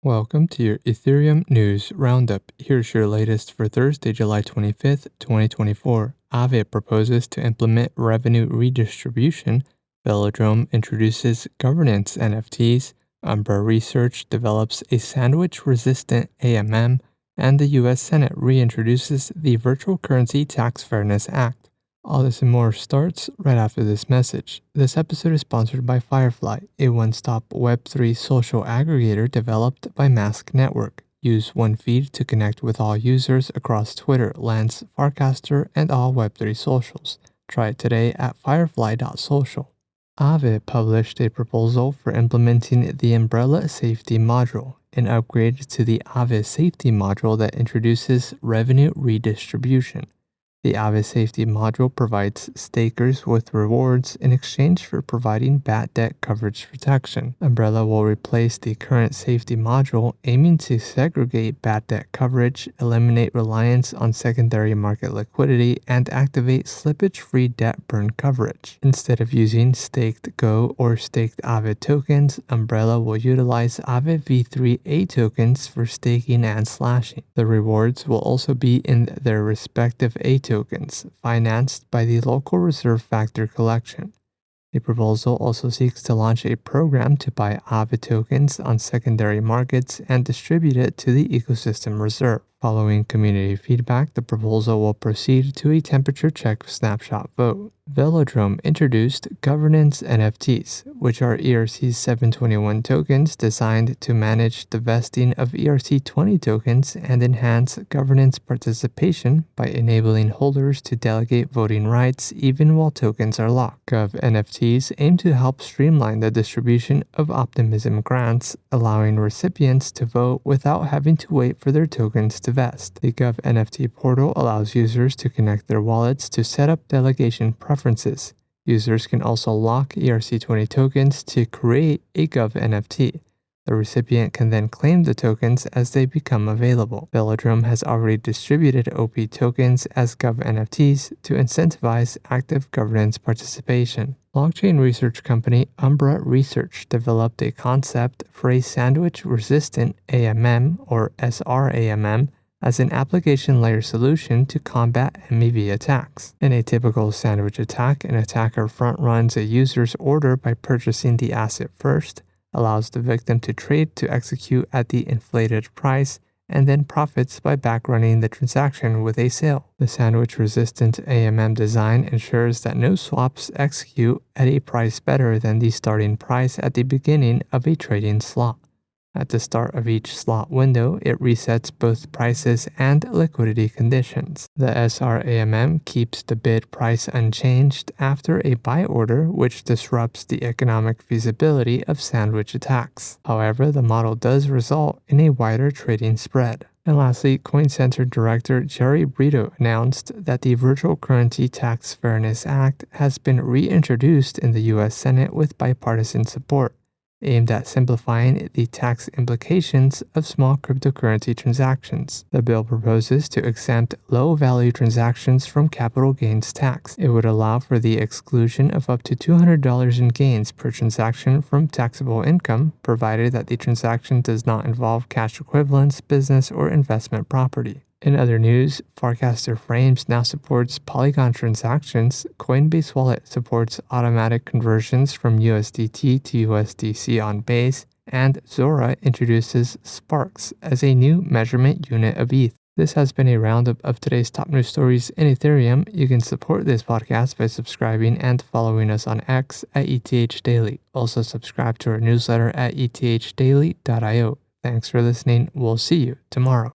Welcome to your Ethereum News Roundup. Here's your latest for Thursday, July 25th, 2024. Aave proposes to implement revenue redistribution. Velodrome introduces governance NFTs. Umbra Research develops a sandwich-resistant AMM. And the U.S. Senate reintroduces the Virtual Currency Tax Fairness Act. All this and more starts right after this message. This episode is sponsored by Firefly, a one-stop Web3 social aggregator developed by Mask Network. Use one feed to connect with all users across Twitter, Lens, Farcaster, and all Web3 socials. Try it today at firefly.social. Aave published a proposal for implementing the Umbrella Safety Module, an upgrade to the Aave Safety Module that introduces revenue redistribution. The Aave Safety Module provides stakers with rewards in exchange for providing bad debt coverage protection. Umbrella will replace the current Safety Module, aiming to segregate bad debt coverage, eliminate reliance on secondary market liquidity, and activate slippage-free debt burn coverage. Instead of using staked Go or staked Aave tokens, Umbrella will utilize Aave v3a tokens for staking and slashing. The rewards will also be in their respective A tokens, financed by the local reserve factor collection. The proposal also seeks to launch a program to buy Aave tokens on secondary markets and distribute it to the ecosystem reserve. Following community feedback, the proposal will proceed to a temperature check snapshot vote. Velodrome introduced governance NFTs, which are ERC-721 tokens designed to manage the vesting of ERC-20 tokens and enhance governance participation by enabling holders to delegate voting rights even while tokens are locked. Gov NFTs aim to help streamline the distribution of optimism grants, allowing recipients to vote without having to wait for their tokens to vest. The Gov NFT portal allows users to connect their wallets to set up delegation preferences. Users can also lock ERC-20 tokens to create a Gov NFT. The recipient can then claim the tokens as they become available. Velodrome has already distributed OP tokens as Gov NFTs to incentivize active governance participation. Blockchain research company Umbra Research developed a concept for a sandwich-resistant AMM or SRAMM as an application layer solution to combat MEV attacks. In a typical sandwich attack, an attacker front-runs a user's order by purchasing the asset first, allows the victim to trade to execute at the inflated price, and then profits by backrunning the transaction with a sale. The sandwich-resistant AMM design ensures that no swaps execute at a price better than the starting price at the beginning of a trading slot. At the start of each slot window, it resets both prices and liquidity conditions. The SRAMM keeps the bid price unchanged after a buy order, which disrupts the economic feasibility of sandwich attacks. However, the model does result in a wider trading spread. And lastly, CoinCenter Director Jerry Brito announced that the Virtual Currency Tax Fairness Act has been reintroduced in the U.S. Senate with bipartisan support, aimed at simplifying the tax implications of small cryptocurrency transactions. The bill proposes to exempt low-value transactions from capital gains tax. It would allow for the exclusion of up to $200 in gains per transaction from taxable income, provided that the transaction does not involve cash equivalents, business, or investment property. In other news, Farcaster Frames now supports Polygon transactions, Coinbase Wallet supports automatic conversions from USDT to USDC on Base, and Zora introduces Sparks as a new measurement unit of ETH. This has been a roundup of today's top news stories in Ethereum. You can support this podcast by subscribing and following us on X at ETH Daily. Also subscribe to our newsletter at ethdaily.io. Thanks for listening. We'll see you tomorrow.